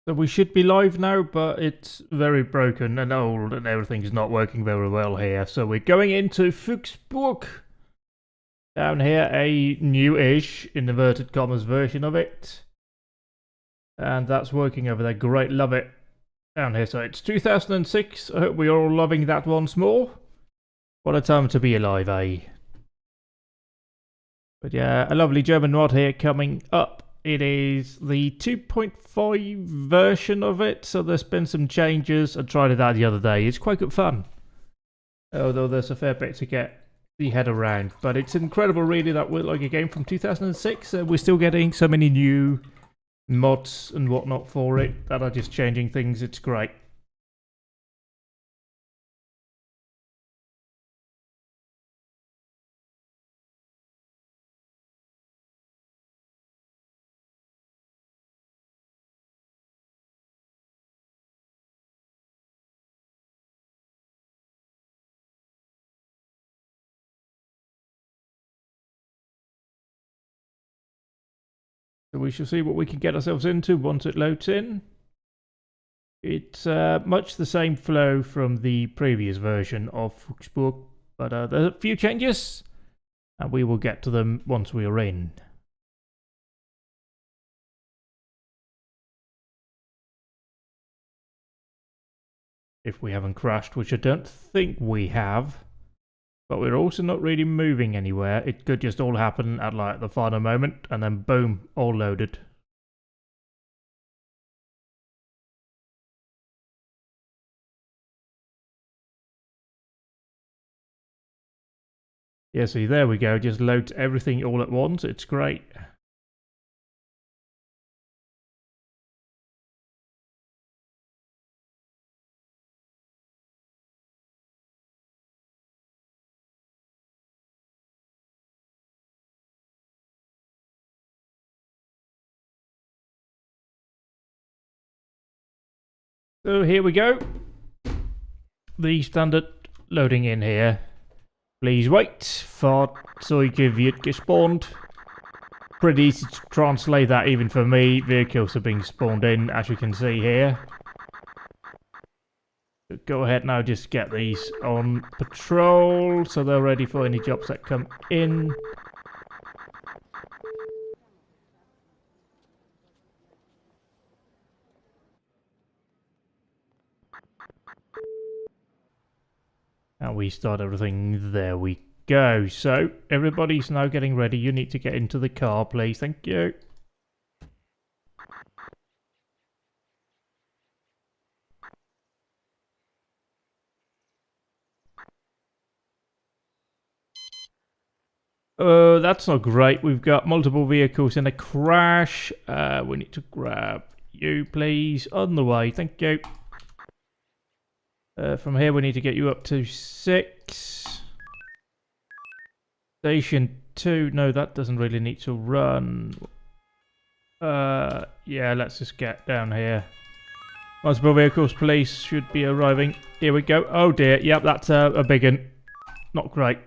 So we should be live now, but it's very broken and old and everything's not working very well here. So we're going into Fuchsburg. Down here, a new-ish, in inverted commas, version of it. And that's working over there. Great, love it. Down here, so it's 2006. I hope we're all loving that once more. What a time to be alive, eh? But yeah, a lovely German mod here coming up. It is the 2.5 version of it, so there's been some changes. I tried it out the other day. It's quite good fun. Although there's a fair bit to get the head around. But it's incredible, really, that we're like a game from 2006. We're still getting so many new mods and whatnot for it that are just changing things. It's great. So we shall see what we can get ourselves into once it loads in. It's much the same flow from the previous version of Fuchsburg, but there's a few changes, and we will get to them once we are in. If we haven't crashed, which I don't think we have. But we're also not really moving anywhere. It could just all happen at like the final moment, and then boom, all loaded. Yeah, see, there we go. Just loads everything all at once. It's great. So here we go. The standard loading in here. Please wait for Fahrzeug wird gespawned. Pretty easy to translate that even for me. Vehicles are being spawned in, as you can see here. Go ahead now, just get these on patrol so they're ready for any jobs that come in. And we start everything. There we go. So everybody's now getting ready. You need to get into the car, please. Thank you. That's not great. We've got multiple vehicles in a crash. We need to grab you, please. On the way. Thank you. From here, we need to get you up to 6. Station 2. No, that doesn't really need to run. Yeah, let's just get down here. Multiple vehicles, police should be arriving. Here we go. Oh dear. Yep, that's a big one. Not great.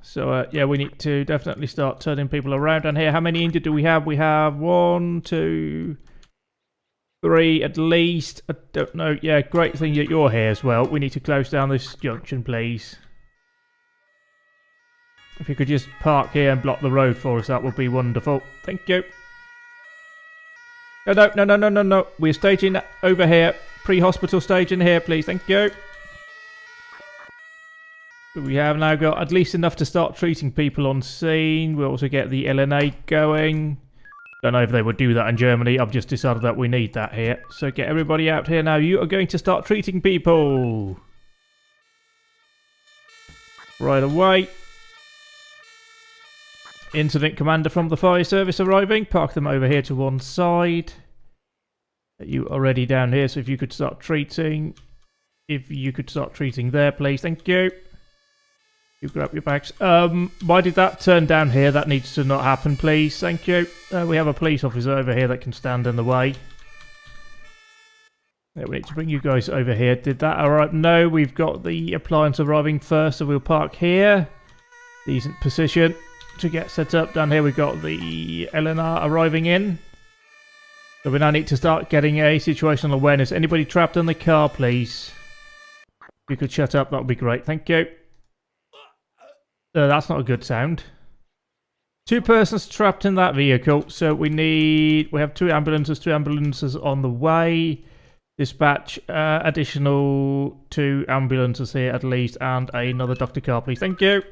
So, yeah, we need to definitely start turning people around down here. How many injured do we have? We have 1, 2, 3 at least. I don't know. Yeah, great thing that you're here as well. We need to close down this junction, please. If you could just park here and block the road for us, that would be wonderful. Thank you. No. We're staging over here. Pre-hospital staging here, please. Thank you. We have now got at least enough to start treating people on scene. We'll also get the LNA going. Don't know if they would do that in Germany. I've just decided that we need that here. So get everybody out here now. You are going to start treating people. Right away. Incident commander from the fire service arriving. Park them over here to one side. You are ready down here. So if you could start treating. If you could start treating there, please. Thank you. You grab your bags. Why did that turn down here? That needs to not happen, please. Thank you. We have a police officer over here that can stand in the way. Yeah, we need to bring you guys over here. Did that alright? No, we've got the appliance arriving first, so we'll park here. Decent position. to get set up. Down here we've got the LNR arriving in. So we now need to start getting a situational awareness. Anybody trapped in the car, please? If you could shut up, that would be great. Thank you. That's not a good sound. 2 persons trapped in that vehicle. So we have 2 ambulances on the way. Dispatch additional 2 ambulances here at least, and another doctor car, please. Thank you.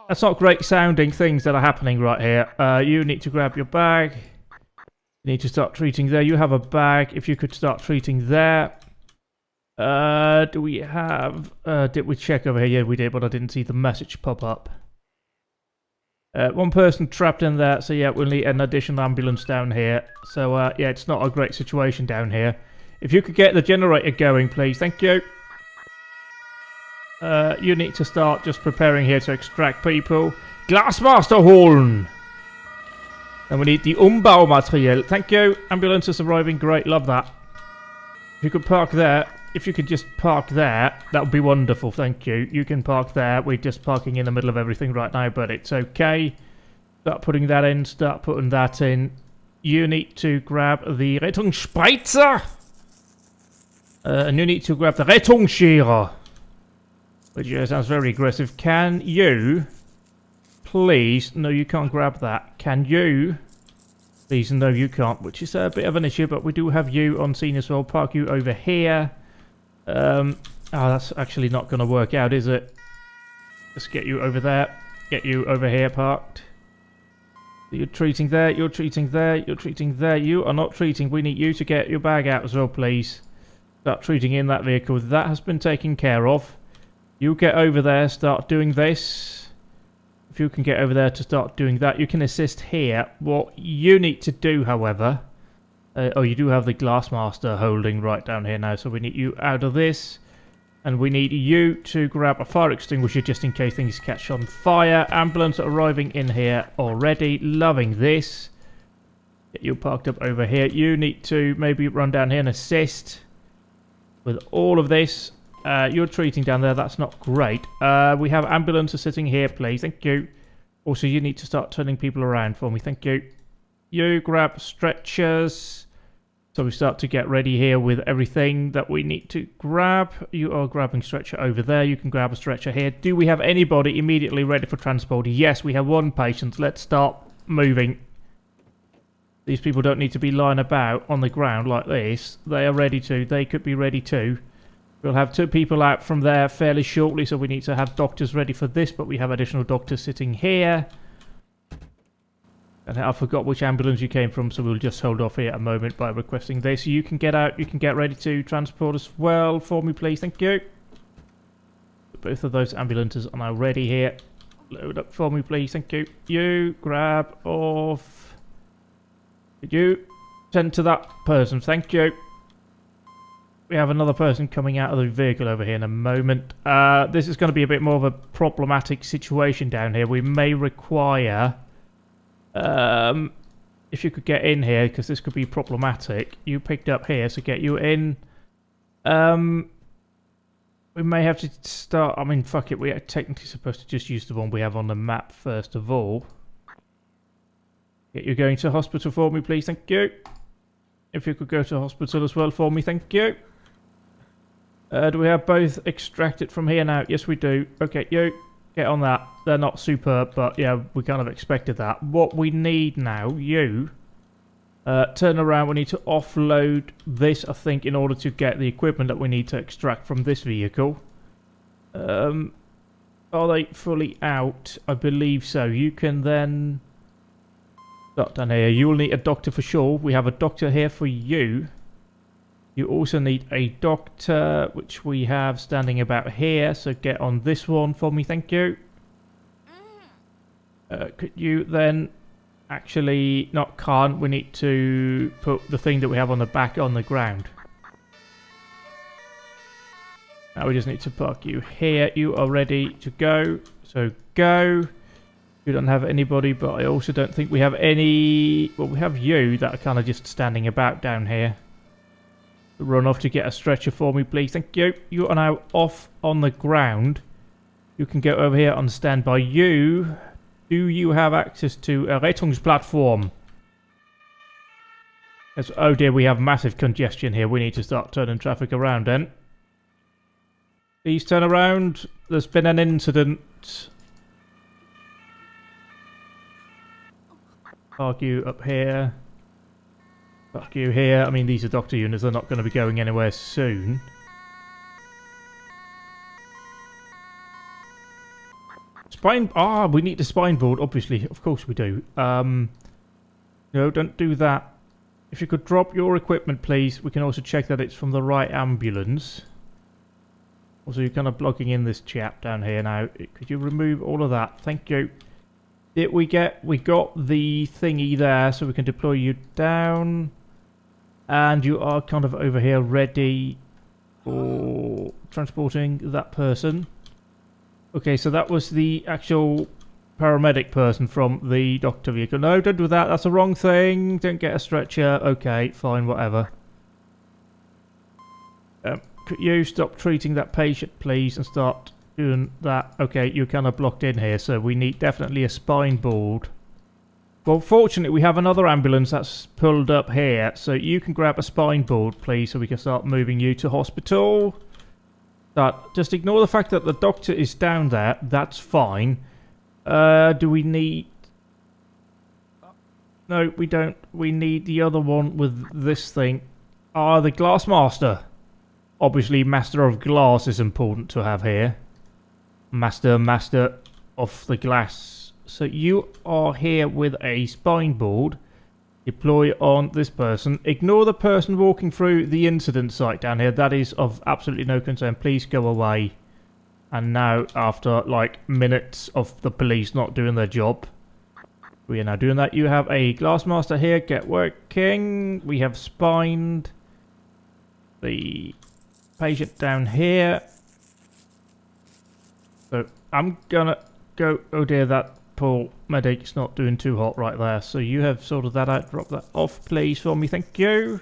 That's not great sounding things that are happening right here. You need to grab your bag. You need to start treating there. You have a bag. If you could start treating there. Do we have... did we check over here? Yeah, we did, but I didn't see the message pop up. 1 person trapped in there, so yeah, we'll need an additional ambulance down here. So yeah, it's not a great situation down here. If you could get the generator going, please. Thank you. You need to start just preparing here to extract people. Glassmaster holen! And we need the Umbaumaterial. Thank you. Ambulance is arriving. Great, love that. If you could park there. If you could just park there, that would be wonderful. Thank you. You can park there. We're just parking in the middle of everything right now, but it's okay. Start putting that in. Start putting that in. You need to grab the Rettungsspreizer. And you need to grab the Rettungsschere. Which sounds very aggressive. Can you... Please... No, you can't grab that. Can you... Please, no, you can't. Which is a bit of an issue, but we do have you on scene as well. Park you over here. Oh, that's actually not going to work out, is it? Let's get you over there. Get you over here parked. You're treating there. You're treating there. You're treating there. You are not treating. We need you to get your bag out as well, please. Start treating in that vehicle. That has been taken care of. You get over there. Start doing this. If you can get over there to start doing that, you can assist here. What you need to do, however... oh, you do have the Glassmaster holding right down here now, so we need you out of this. And we need you to grab a fire extinguisher just in case things catch on fire. Ambulance arriving in here already. Loving this. Get you parked up over here. You need to maybe run down here and assist with all of this. You're treating down there. That's not great. We have ambulances sitting here, please. Thank you. Also, you need to start turning people around for me. Thank you. You grab stretchers. So we start to get ready here with everything that we need to grab. You are grabbing stretcher over there. You can grab a stretcher here. Do we have anybody immediately ready for transport? Yes, we have 1 patient. Let's start moving. These people don't need to be lying about on the ground like this. They are ready to. They could be ready too. We'll have 2 people out from there fairly shortly, so we need to have doctors ready for this, but we have additional doctors sitting here. And I forgot which ambulance you came from, so we'll just hold off here a moment by requesting this. You can get out, you can get ready to transport as well for me, please. Thank you. Both of those ambulances are now ready here. Load up for me, please. Thank you. You grab off. You send to that person. Thank you. We have another person coming out of the vehicle over here in a moment. This is going to be a bit more of a problematic situation down here. We may require... if you could get in here, because this could be problematic. You picked up here, so get you in. We may have to start... I mean, fuck it. We are technically supposed to just use the one we have on the map first of all. Get you going to hospital for me, please. Thank you. If you could go to hospital as well for me. Thank you. Do we have both extracted from here now? Yes, we do. Okay, you get on that. They're not superb, but yeah, we kind of expected that. What we need now, you turn around. We need to offload this, I think, in order to get the equipment that we need to extract from this vehicle. Are they fully out? I believe so. You can then start down here. You will need a doctor for sure. We have a doctor here for you. You also need a doctor, which we have standing about here. So get on this one for me, thank you. Could you then actually... Not can't. We need to put the thing that we have on the back on the ground. Now we just need to park you here. You are ready to go. So go. We don't have anybody, but I also don't think we have any... Well, we have you that are kind of just standing about down here. Run off to get a stretcher for me, please. Thank you. You are now off on the ground. You can go over here on standby. Do you have access to a Rettungsplatform? Yes, oh dear, we have massive congestion here. We need to start turning traffic around then. Please turn around. There's been an incident. Park you up here. Park you here. I mean, these are doctor units. They're not going to be going anywhere soon. Spine... Ah, we need the spine board, obviously. Of course we do. No, don't do that. If you could drop your equipment, please. We can also check that it's from the right ambulance. Also, you're kind of blocking in this chap down here now. Could you remove all of that? Thank you. Did we get... We got the thingy there, so we can deploy you down. And you are kind of over here ready for transporting that person. Okay, so that was the actual paramedic person from the doctor vehicle. No, don't do that. That's the wrong thing. Don't get a stretcher. Okay, fine, whatever. Could you stop treating that patient, please, and start doing that? Okay, you're kind of blocked in here, so we need definitely a spine board. Well, fortunately, we have another ambulance that's pulled up here, so you can grab a spine board, please, so we can start moving you to hospital. But just ignore the fact that the doctor is down there. That's fine. Do we need... No, we don't. We need the other one with this thing. The glass master. Obviously, master of glass is important to have here. Master of the glass. So you are here with a spine board. Deploy on this person. Ignore the person walking through the incident site down here. That is of absolutely no concern. Please go away. And now, after like minutes of the police not doing their job, we are now doing that. You have a glass master here. Get working. We have spined the patient down here. So I'm gonna go... Oh dear, that poor medic's not doing too hot right there. So you have sorted that out. Drop that off, please, for me. Thank you.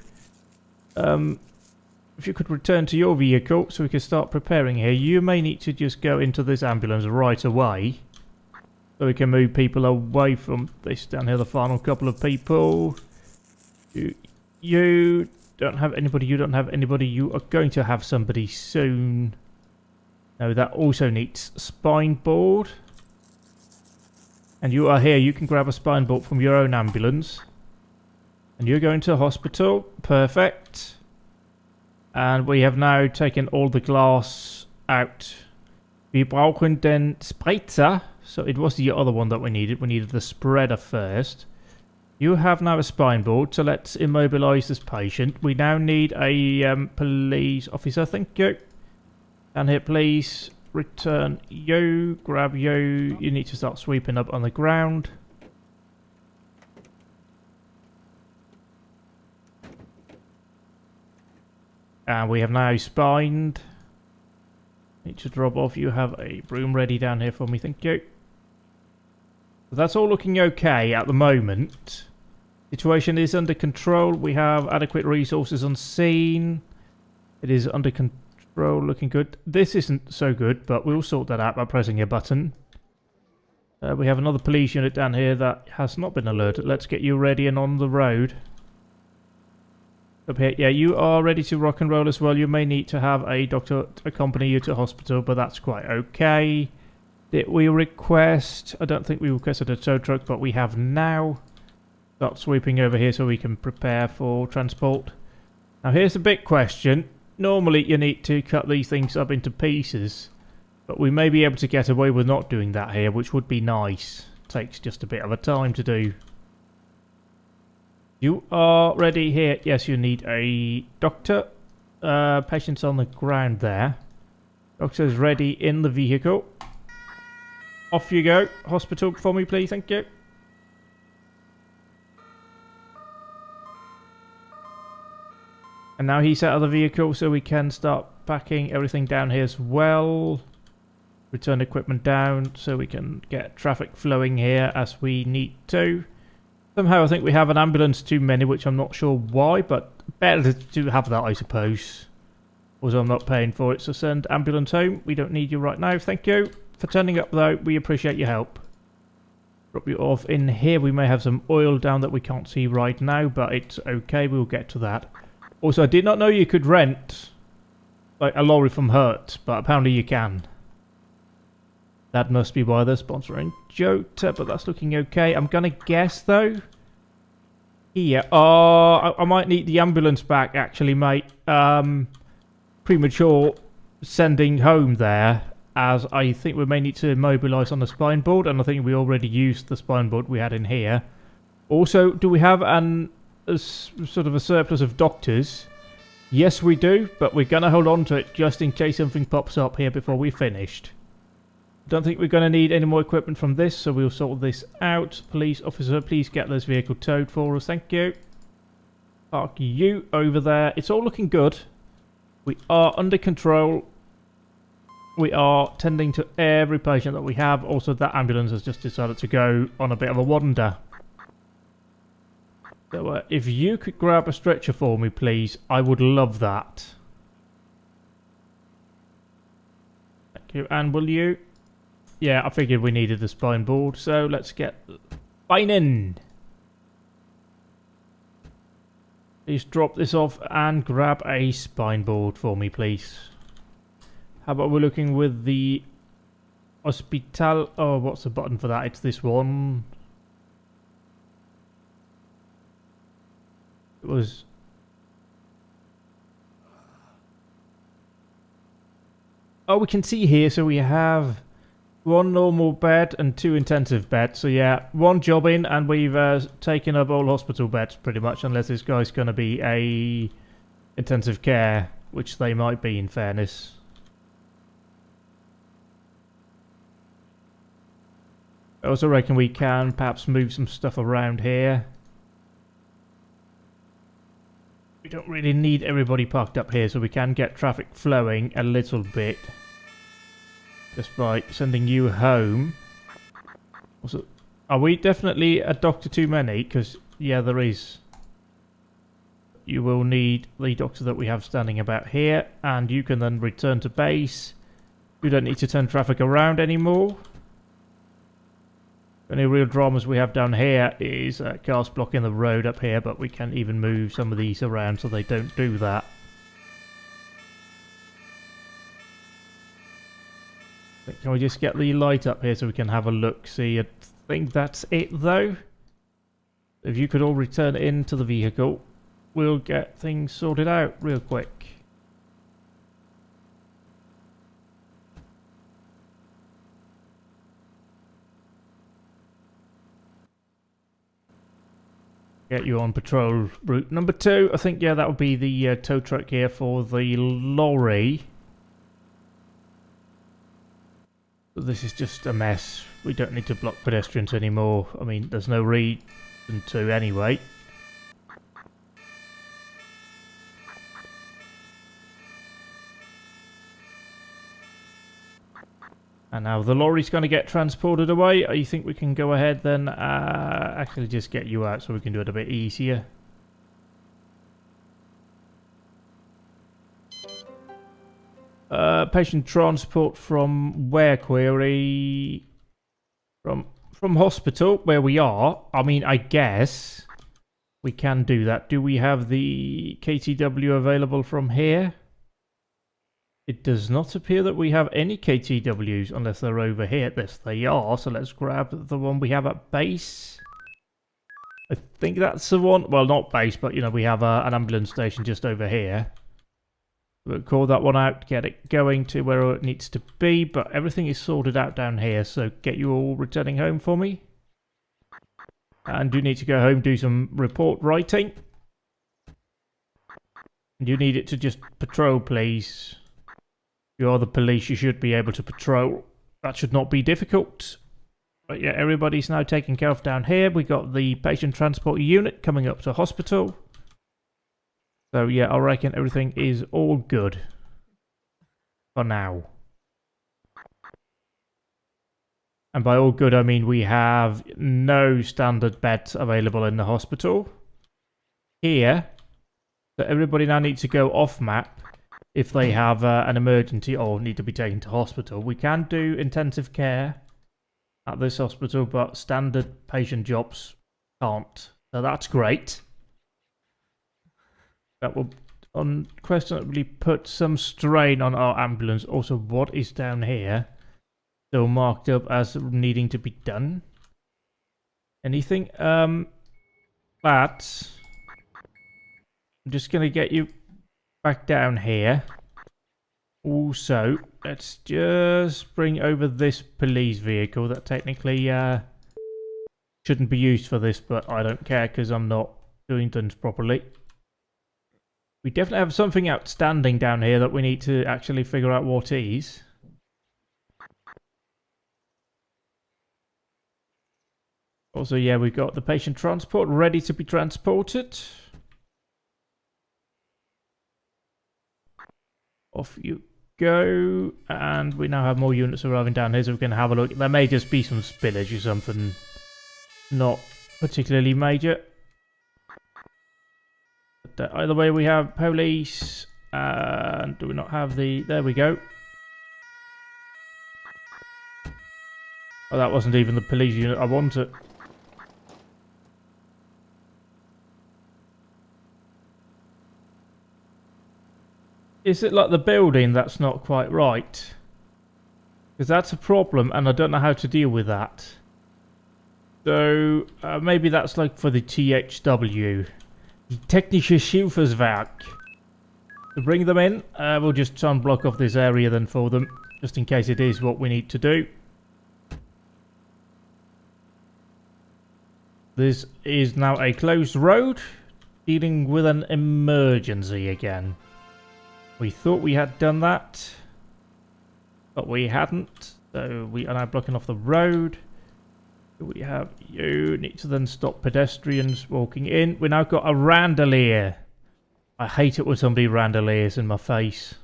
If you could return to your vehicle so we can start preparing here. You may need to just go into this ambulance right away. So we can move people away from this down here. The final couple of people. You don't have anybody. You don't have anybody. You are going to have somebody soon. No, that also needs spine board. And you are here. You can grab a spine board from your own ambulance. And you're going to hospital. Perfect. And we have now taken all the glass out. Wir brauchen den Spritzer. So it was the other one that we needed. We needed the spreader first. You have now a spine board. So let's immobilize this patient. We now need a police officer. Thank you. And here, please. Return you. Grab you. You need to start sweeping up on the ground. And we have now spined. Need to drop off. You have a broom ready down here for me. Thank you. So that's all looking okay at the moment. Situation is under control. We have adequate resources on scene. It is under control. Looking good. This isn't so good, but we'll sort that out by pressing a button. We have another police unit down here that has not been alerted. Let's get you ready and on the road. Up here, yeah, you are ready to rock and roll as well. You may need to have a doctor accompany you to hospital, but that's quite okay. Did we request... I don't think we requested a tow truck, but we have now. Start sweeping over here so we can prepare for transport. Now here's the big question. Normally you need to cut these things up into pieces, but we may be able to get away with not doing that here, which would be nice. Takes just a bit of a time to do. You are ready here. Yes, you need a doctor. Patient's on the ground there. Doctor's ready in the vehicle. Off you go. Hospital for me, please. Thank you. And now he's out of the vehicle, so we can start packing everything down here as well. Return equipment down so we can get traffic flowing here as we need to. Somehow I think we have an ambulance too many, which I'm not sure why, but better to have that, I suppose. Also, I'm not paying for it, so send ambulance home. We don't need you right now, thank you. for turning up though. We appreciate your help. Drop you off in here. We may have some oil down that we can't see right now, but it's okay. We'll get to that. Also, I did not know you could rent like a lorry from Hertz, but apparently you can. That must be why they're sponsoring Jota, but that's looking okay. I'm gonna guess though. Here, I might need the ambulance back actually, mate. Premature sending home there, as I think we may need to mobilise on the spine board, and I think we already used the spine board we had in here. Also, do we have sort of a surplus of doctors? Yes, we do, but we're going to hold on to it just in case something pops up here before we're finished. Don't think we're going to need any more equipment from this, so we'll sort this out. Police officer, please get this vehicle towed for us. Thank you. Park you over there. It's all looking good. We are under control. We are tending to every patient that we have. Also, that ambulance has just decided to go on a bit of a wander. So, if you could grab a stretcher for me, please, I would love that. Thank you. And will you? Yeah, I figured we needed the spine board, so let's get spine in. Please drop this off and grab a spine board for me, please. How about we're looking with the hospital? Oh, what's the button for that? It's this one. It was... Oh, we can see here, so we have one normal bed and 2 intensive beds. So yeah, one job in, and we've taken up all hospital beds pretty much, unless this guy's going to be a intensive care, which they might be in fairness. I also reckon we can perhaps move some stuff around here. We don't really need everybody parked up here, so we can get traffic flowing a little bit. Just by sending you home. Also, are we definitely a doctor too many? Because, yeah, there is. You will need the doctor that we have standing about here. And you can then return to base. We don't need to turn traffic around anymore. The only real dramas we have down here is cars blocking the road up here. But we can even move some of these around so they don't do that. Can we just get the light up here so we can have a look? See, I think that's it though. If you could all return into the vehicle, we'll get things sorted out real quick. Get you on patrol route number 2. I think, yeah, that would be the tow truck here for the lorry. This is just a mess. We don't need to block pedestrians anymore. I mean, there's no reason to anyway. And now the lorry's going to get transported away. You think we can go ahead then? Actually just get you out so we can do it a bit easier. Patient transport from where, query? From hospital, where we are. I mean, I guess we can do that. Do we have the KTW available from here? It does not appear that we have any KTWs unless they're over here. Yes, they are. So let's grab the one we have at base. I think that's the one. Well, not base, but, you know, we have an ambulance station just over here. We'll call that one out, get it going to where it needs to be, but everything is sorted out down here, so get you all returning home for me. And you need to go home, do some report writing. You need it to just patrol, please. You're the police, you should be able to patrol. That should not be difficult. But yeah, everybody's now taken care of down here. We got the patient transport unit coming up to hospital. So yeah, I reckon everything is all good for now. And by all good, I mean we have no standard beds available in the hospital. Here, so everybody now needs to go off map, if they have an emergency or need to be taken to hospital. We can do intensive care at this hospital, but standard patient jobs can't. So that's great. That will unquestionably put some strain on our ambulance. Also, what is down here? Still marked up as needing to be done. Anything? But I'm just going to get you back down here. Also, let's just bring over this police vehicle that technically shouldn't be used for this, but I don't care because I'm not doing things properly. We definitely have something outstanding down here that we need to actually figure out what is. Also, yeah, we've got the patient transport ready to be transported. Off you go. And we now have more units arriving down here, so we can have a look. There may just be some spillage or something not particularly major. But either way, we have police. And do we not have the... There we go. Oh, that wasn't even the police unit I wanted. Is it like the building that's not quite right? Because that's a problem and I don't know how to deal with that. So maybe that's like for the THW. The Technische Hilfswerk. To bring them in, we'll just try and block off this area then for them. Just in case it is what we need to do. This is now a closed road. Dealing with an emergency again. We thought we had done that, but we hadn't. So we are now blocking off the road. We have you need to then stop pedestrians walking in. We now got a randalier. I hate it when somebody randaliers in my face.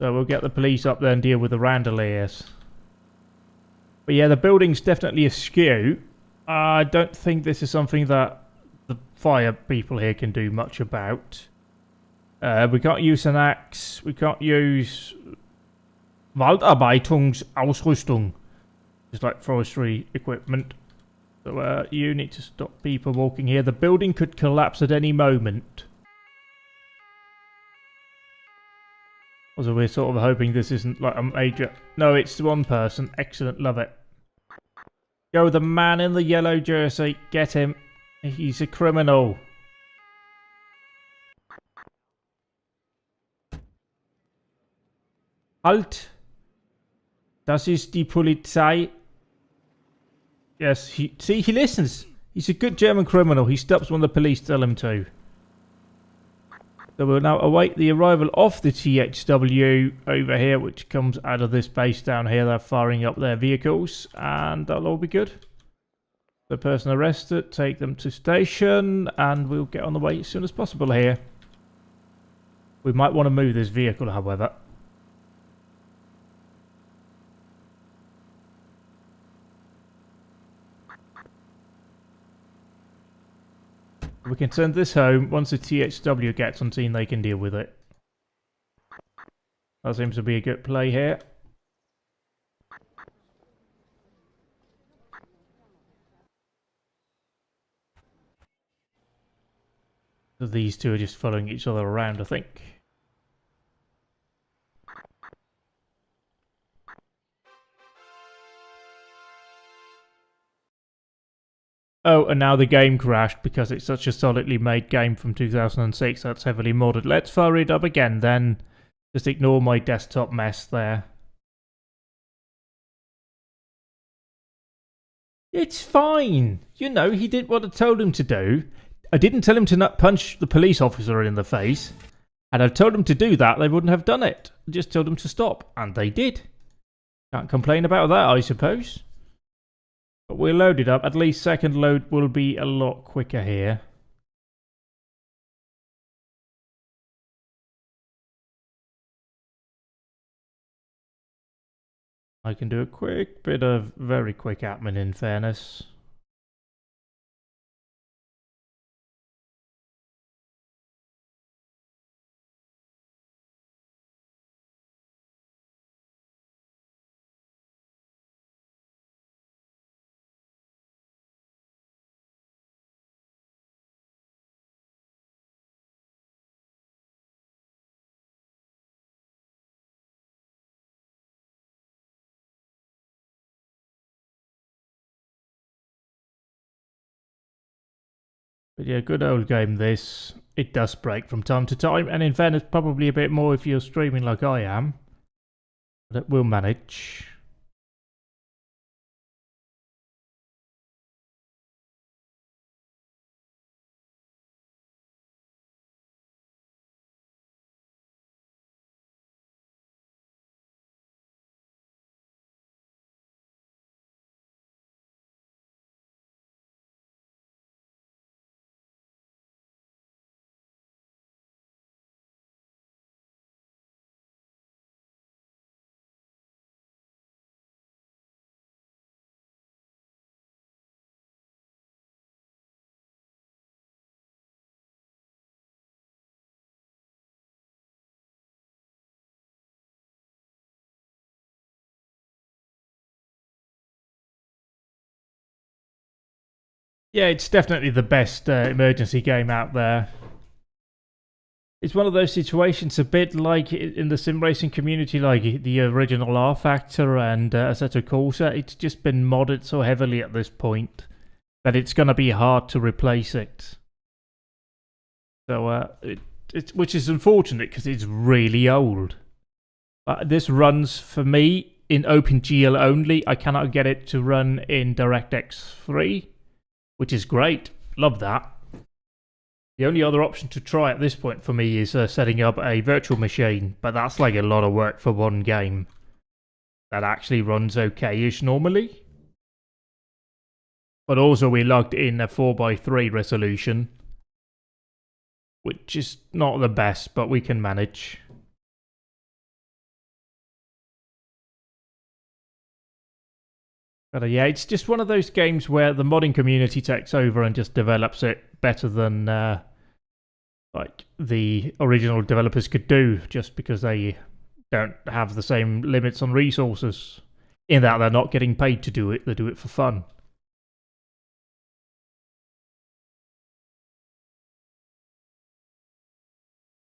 So we'll get the police up there and deal with the randaliers. But yeah, the building's definitely askew. I don't think this is something that the fire people here can do much about. We can't use an axe. We can't use Waldarbeitungsausrüstung. It's like forestry equipment. So you need to stop people walking here. The building could collapse at any moment. Also, we're sort of hoping this isn't like a major... No, it's one person. Excellent, love it. Go, the man in the yellow jersey. Get him. He's a criminal. Halt! Das ist die Polizei. Yes, he listens. He's a good German criminal. He stops when the police tell him to. So we'll now await the arrival of the THW over here, which comes out of this base down here. They're firing up their vehicles, and that'll all be good. The person arrested, take them to station, and we'll get on the way as soon as possible here. We might want to move this vehicle, however. We can send this home. Once the THW gets on scene, they can deal with it. That seems to be a good play here. So these two are just following each other around, I think. Oh, and now the game crashed because it's such a solidly made game from 2006 that's heavily modded. Let's fire it up again then. Just ignore my desktop mess there. It's fine. You know, he did what I told him to do. I didn't tell him to not punch the police officer in the face. Had I told him to do that, they wouldn't have done it. I just told them to stop, and they did. Can't complain about that, I suppose. But we're loaded up. At least second load will be a lot quicker here. I can do a quick bit of very quick admin in fairness. But yeah, good old game this. It does break from time to time, and in fairness, probably a bit more if you're streaming like I am. But it will manage. Yeah, it's definitely the best emergency game out there. It's one of those situations a bit like in the sim racing community, like the original R Factor and Assetto Corsa. It's just been modded so heavily at this point that it's going to be hard to replace it. So, which is unfortunate because it's really old. This runs for me in OpenGL only. I cannot get it to run in DirectX 3, which is great. Love that. The only other option to try at this point for me is setting up a virtual machine, but that's like a lot of work for one game. That actually runs okay-ish normally. But also we logged in a 4x3 resolution, which is not the best, but we can manage. But yeah, it's just one of those games where the modding community takes over and just develops it better than like the original developers could do, just because they don't have the same limits on resources. In that they're not getting paid to do it, they do it for fun.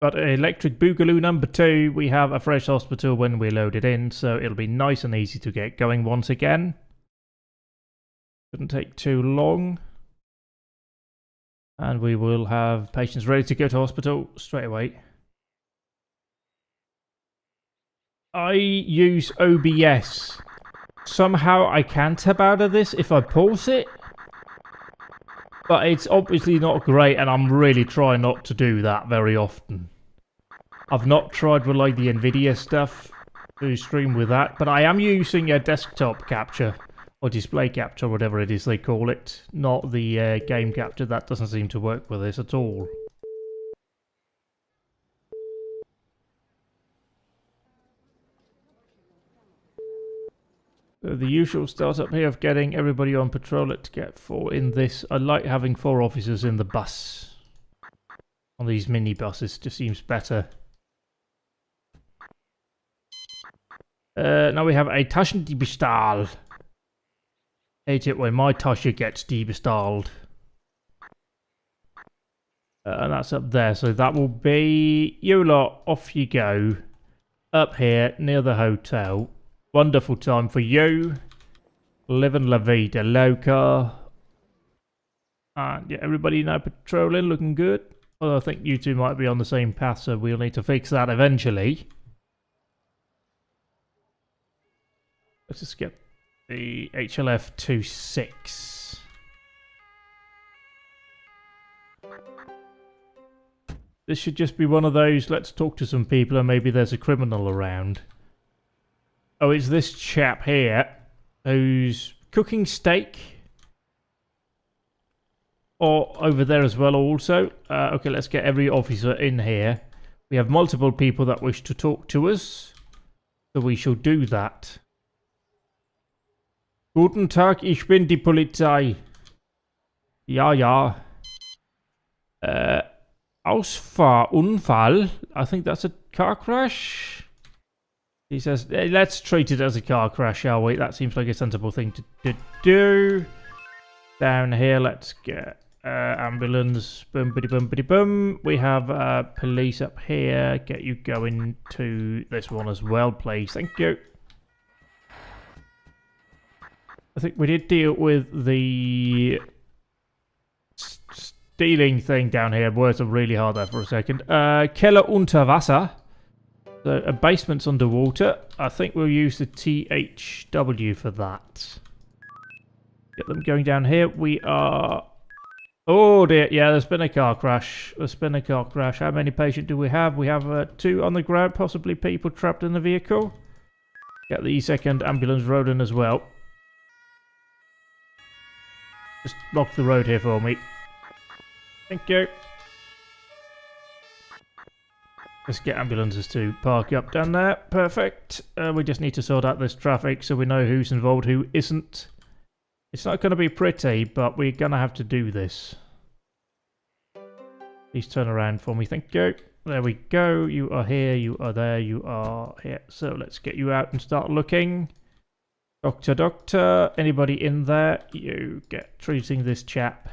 But Electric Boogaloo number 2, we have a fresh hospital when we load it in, so it'll be nice and easy to get going once again. Shouldn't take too long. And we will have patients ready to go to hospital straight away. I use OBS. Somehow I can tab out of this if I pause it. But it's obviously not great, and I'm really trying not to do that very often. I've not tried with like the Nvidia stuff to stream with that, but I am using a desktop capture. Or display capture, whatever it is they call it. Not the game capture. That doesn't seem to work with this at all. So the usual startup here of getting everybody on patrol to get 4 in this. I like having 4 officers in the bus. On these mini buses, just seems better. Now we have a Taschendiebstahl. Hate it when my Tasha gets debestalled. And that's up there, so that will be you lot. Off you go. Up here, near the hotel. Wonderful time for you. Living la vida loca. And yeah, everybody now patrolling, looking good. Although I think you two might be on the same path, so we'll need to fix that eventually. Let's just get the HLF 26. This should just be one of those, let's talk to some people and maybe there's a criminal around. Oh, it's this chap here who's cooking steak. Or over there as well also. Okay, let's get every officer in here. We have multiple people that wish to talk to us. So we shall do that. Guten Tag, ich bin die Polizei. Ja, ja. Ausfahrunfall. I think that's a car crash. He says, hey, let's treat it as a car crash, shall we? That seems like a sensible thing to do. Down here, let's get ambulance. Boom, bitty, boom, bitty, boom. We have police up here. Get you going to this one as well, please. Thank you. I think we did deal with the dealing thing down here. Words are really hard there for a second. Keller unter Wasser. So a basement's underwater. I think we'll use the THW for that. Get them going down here. We are... Oh dear, yeah, there's been a car crash. There's been a car crash. How many patients do we have? We have 2 on the ground, possibly people trapped in the vehicle. Get the second ambulance rolling as well. Just block the road here for me. Thank you. Let's get ambulances to park up down there. Perfect. We just need to sort out this traffic so we know who's involved, who isn't. It's not going to be pretty, but we're going to have to do this. Please turn around for me. Thank you. There we go. You are here. You are there. You are here. So let's get you out and start looking. Doctor. Anybody in there? You get treating this chap.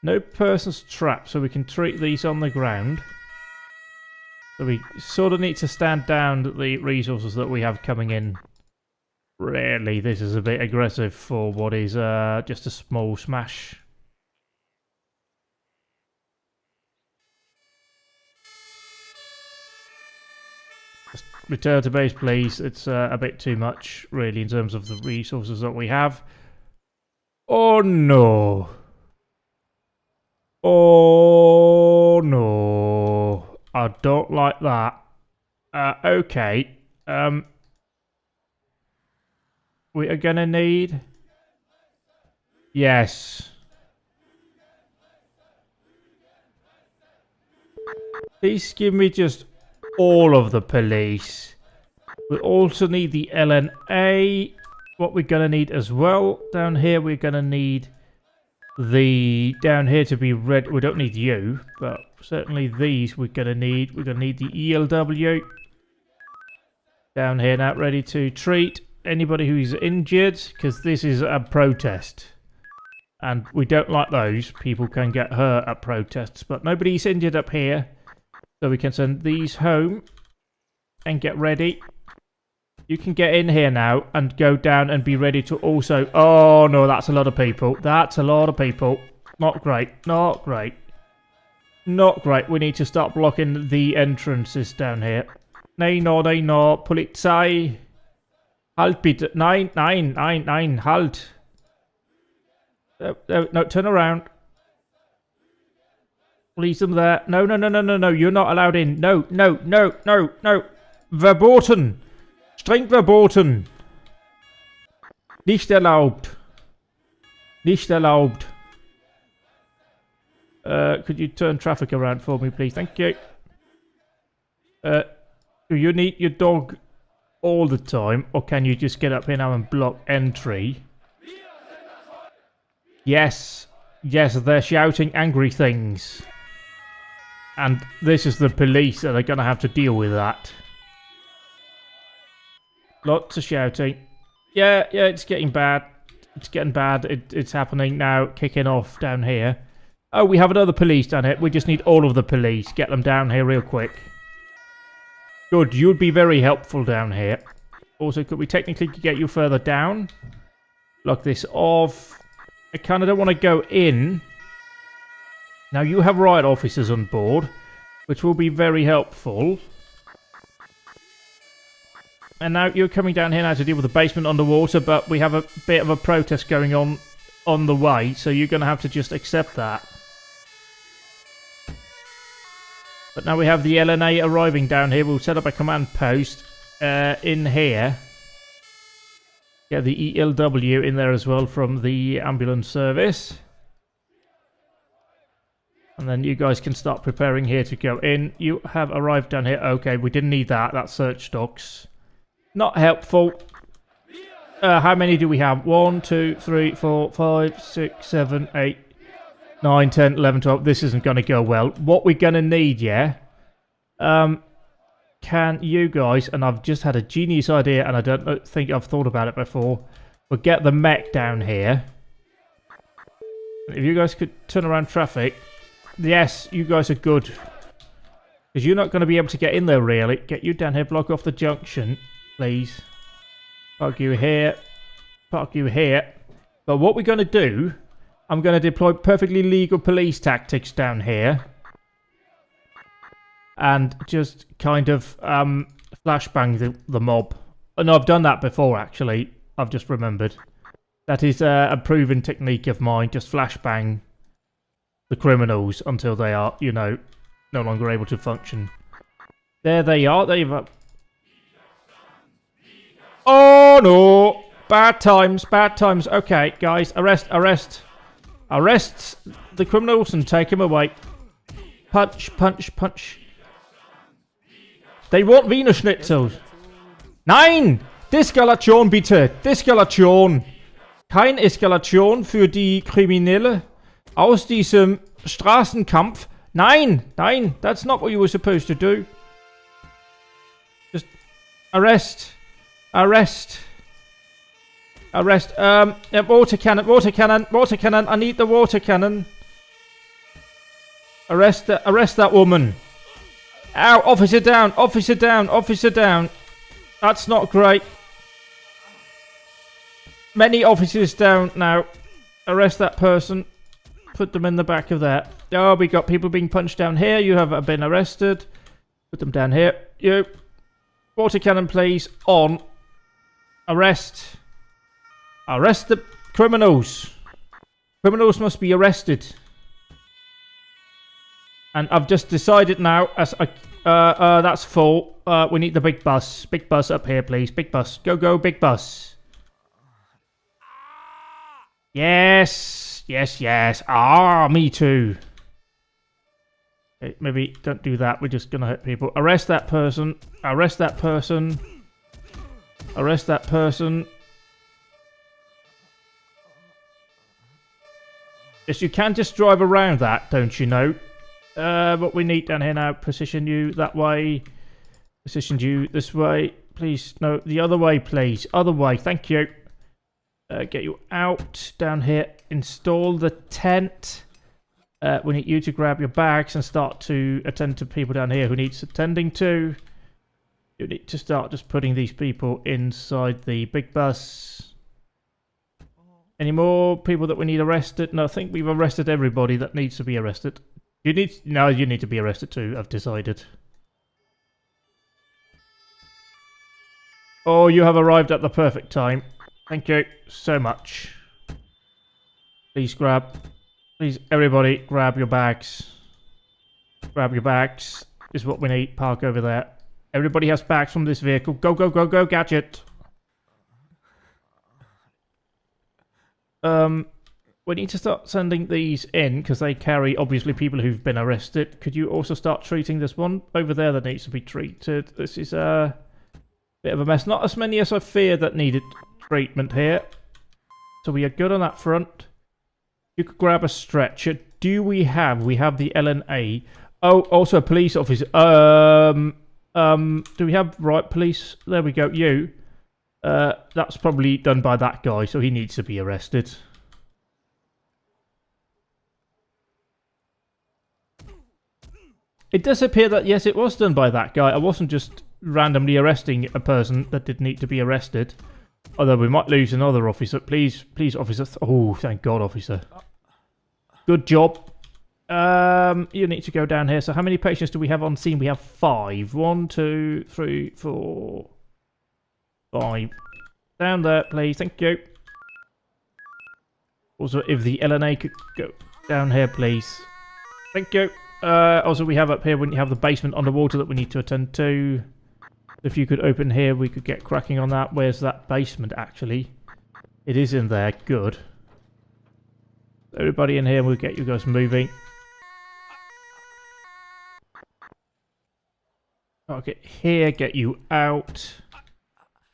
No persons trapped, so we can treat these on the ground. So we sort of need to stand down the resources that we have coming in. Really, this is a bit aggressive for what is just a small smash. Just return to base, please. It's a bit too much, really, in terms of the resources that we have. Oh no! Oh no, I don't like that. Okay. We are gonna need... Yes. Please give me just all of the police. We also need the LNA. What we're gonna need as well down here, we're gonna need the down here to be red. We don't need you, but certainly these we're gonna need. We're gonna need the ELW down here now, ready to treat anybody who's injured, because this is a protest and we don't like those. People can get hurt at protests, but nobody's injured up here, so we can send these home and get ready. You can get in here now and go down and be ready to also... Oh, no, that's a lot of people. That's a lot of people. Not great. Not great. Not great. We need to start blocking the entrances down here. Nej, no. Polizei. Halt bitte. Nein. Halt. No, turn around. Leave them there. No. You're not allowed in. No. Verboten. Streng verboten. Nicht erlaubt. Nicht erlaubt. Could you turn traffic around for me, please? Thank you. Do you need your dog all the time, or can you just get up here now and block entry? Yes, they're shouting angry things. And this is the police, so they're going to have to deal with that. Lots of shouting. Yeah, it's getting bad. It's getting bad. It's happening now, kicking off down here. Oh, we have another police down here. We just need all of the police. Get them down here real quick. Good, you'd be very helpful down here. Also, could we technically get you further down? Lock this off. I kind of don't want to go in. Now, you have riot officers on board, which will be very helpful. And now you're coming down here now to deal with the basement underwater, but we have a bit of a protest going on the way, so you're going to have to just accept that. But now we have the LNA arriving down here. We'll set up a command post in here. Get the ELW in there as well from the ambulance service. And then you guys can start preparing here to go in. You have arrived down here. Okay, we didn't need that. That's search docs. Not helpful. How many do we have? 1, 2, 3, 4, 5, 6, 7, 8, 9, 10, 11, 12. This isn't going to go well. What we're going to need, yeah? Can you guys, and I've just had a genius idea, and I don't think I've thought about it before, but get the mech down here. If you guys could turn around traffic. Yes, you guys are good. Because you're not going to be able to get in there, really. Get you down here, block off the junction. Please. Park you here. Park you here. But what we're going to do, I'm going to deploy perfectly legal police tactics down here. And just kind of flashbang the mob. Oh, no, I've done that before, actually. I've just remembered. That is a proven technique of mine. Just flashbang the criminals until they are, you know, no longer able to function. There they are. Oh, no. Bad times, bad times. Okay, guys, arrest the criminals and take him away. Punch, punch, punch. They want Wiener Schnitzels. Nein! Deeskalation bitte! Deeskalation! Kein Eskalation für die Kriminelle aus diesem Straßenkampf. Nein! Nein! That's not what you were supposed to do. Just arrest. Arrest. Arrest. Water cannon, water cannon, water cannon. I need the water cannon. Arrest that woman. Ow, officer down, officer down, officer down. That's not great. Many officers down now. Arrest that person. Put them in the back of that. Oh, we got people being punched down here. You have been arrested. Put them down here. You. Water cannon, please. On. Arrest. Arrest the criminals. Criminals must be arrested. And I've just decided now, as that's full. We need the big bus. Big bus up here, please. Big bus. Go, go, big bus. Yes. Yes, yes. Ah, me too. Okay, maybe don't do that. We're just going to hurt people. Arrest that person. Arrest that person. Arrest that person. Yes, you can just drive around that, don't you know? What we need down here now, position you that way. Position you this way. Please, no, the other way, please. Other way, thank you. Get you out down here. Install the tent. We need you to grab your bags and start to attend to people down here who needs attending to. You need to start just putting these people inside the big bus. Any more people that we need arrested? No, I think we've arrested everybody that needs to be arrested. You need to be arrested too, I've decided. Oh, you have arrived at the perfect time. Thank you so much. Please everybody grab your bags. Grab your bags. This is what we need. Park over there. Everybody has bags from this vehicle. Go, go, go, go, gadget. We need to start sending these in because they carry, obviously, people who've been arrested. Could you also start treating this one over there that needs to be treated? This is a bit of a mess. Not as many as I feared that needed treatment here. So we are good on that front. You could grab a stretcher. Do we have? We have the LNA. Oh, also a police officer. Do we have right police? There we go. You. That's probably done by that guy, so he needs to be arrested. It does appear that, yes, it was done by that guy. I wasn't just randomly arresting a person that did need to be arrested. Although we might lose another officer. Please, please, officer. Oh, thank God, officer. Good job. You need to go down here. So how many patients do we have on scene? We have 5. 1, 2, 3, 4, 5. Down there, please. Thank you. Also, if the LNA could go down here, please. Thank you. Also, we have up here when you have the basement underwater that we need to attend to. If you could open here, we could get cracking on that. Where's that basement, actually? It is in there. Good. Everybody in here, we'll get you guys moving. I'll get here, get you out.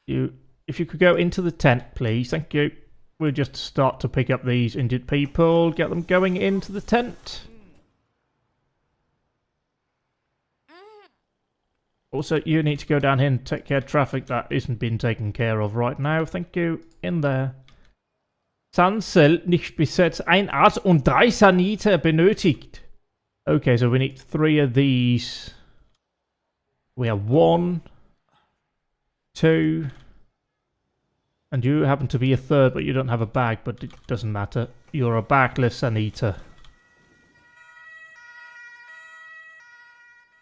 If you could go into the tent, please. Thank you. We'll just start to pick up these injured people. Get them going into the tent. Also, you need to go down here and take care of traffic that isn't being taken care of right now. Thank you. In there. Zahnzell nicht besetzt. Ein Arzt und 3 Saniter benötigt. Okay, so we need 3 of these. We have 1, 2, And you happen to be a third, but you don't have a bag, but it doesn't matter. You're a bagless Anita.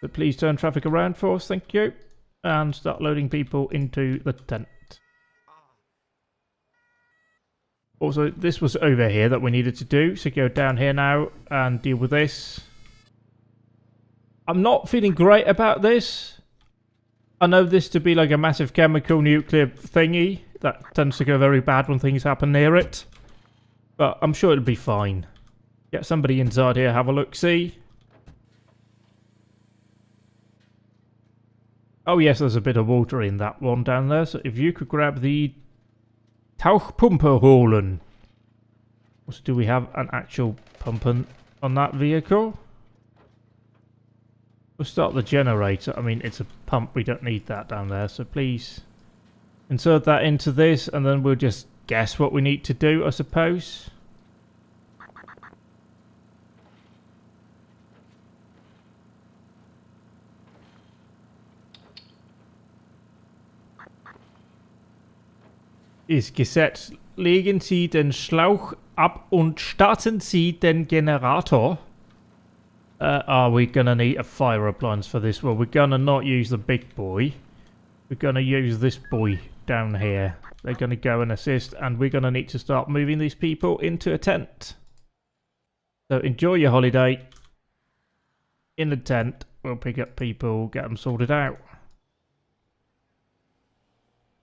So please turn traffic around for us, thank you. And start loading people into the tent. Also, this was over here that we needed to do, so go down here now and deal with this. I'm not feeling great about this. I know this to be like a massive chemical nuclear thingy that tends to go very bad when things happen near it. But I'm sure it'll be fine. Get somebody inside here, have a look-see. Oh yes, there's a bit of water in that one down there, so if you could grab the Tauchpumpe holen. So do we have an actual pump on that vehicle? We'll start the generator. I mean, it's a pump. We don't need that down there. So please insert that into this and then we'll just guess what we need to do, I suppose. Ist gesetzt. Legen Sie den Schlauch ab und starten Sie den Generator. Are we gonna need a fire appliance for this? Well, we're gonna not use the big boy. We're gonna use this boy down here. They're gonna go and assist, and we're gonna need to start moving these people into a tent. So enjoy your holiday. In the tent, we'll pick up people, get them sorted out.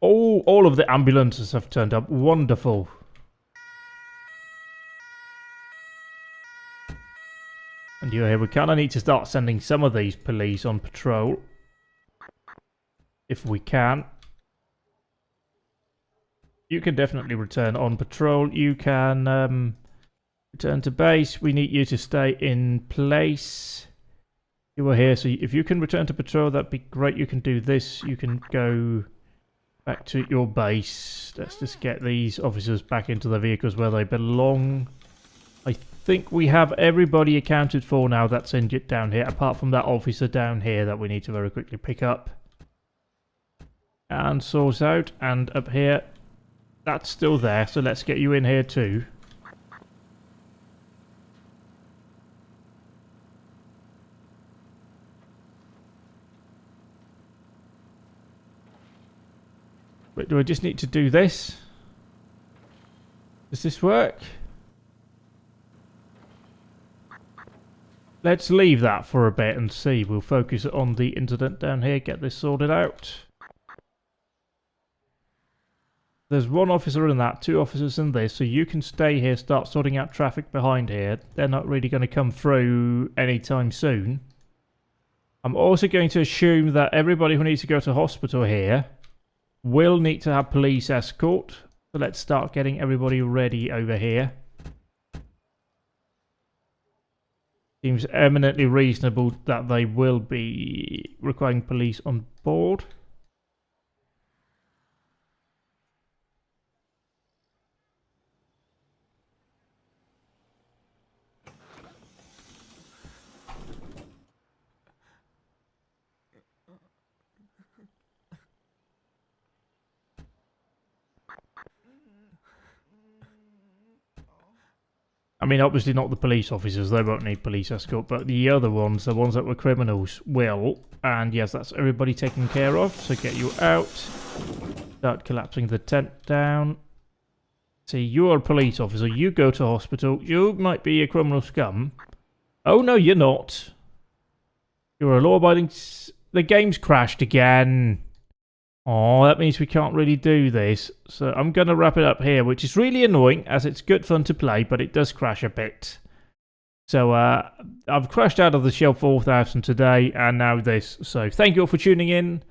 Oh, all of the ambulances have turned up. Wonderful. And you're here. We kind of need to start sending some of these police on patrol. If we can. You can definitely return on patrol. You can return to base. We need you to stay in place. You are here, so if you can return to patrol, that'd be great. You can do this. You can go back to your base. Let's just get these officers back into the vehicles where they belong. I think we have everybody accounted for now that's injured down here, apart from that officer down here that we need to very quickly pick up and sort out. And up here, that's still there, so let's get you in here too. But do I just need to do this? Does this work? Let's leave that for a bit and see. We'll focus on the incident down here, get this sorted out. There's one officer in that, 2 officers in this, so you can stay here, start sorting out traffic behind here. They're not really going to come through anytime soon. I'm also going to assume that everybody who needs to go to hospital here will need to have police escort. So let's start getting everybody ready over here. Seems eminently reasonable that they will be requiring police on board. I mean, obviously not the police officers, they won't need police escort, but the other ones, the ones that were criminals, will. And yes, that's everybody taken care of, so get you out. Start collapsing the tent down. See, you're a police officer, you go to hospital, you might be a criminal scum. Oh no, you're not. You're a law-abiding... The game's crashed again. Oh, that means we can't really do this. So I'm going to wrap it up here, which is really annoying, as it's good fun to play, but it does crash a bit. So I've crashed out of the Shell 4000 today, and now this. So thank you all for tuning in.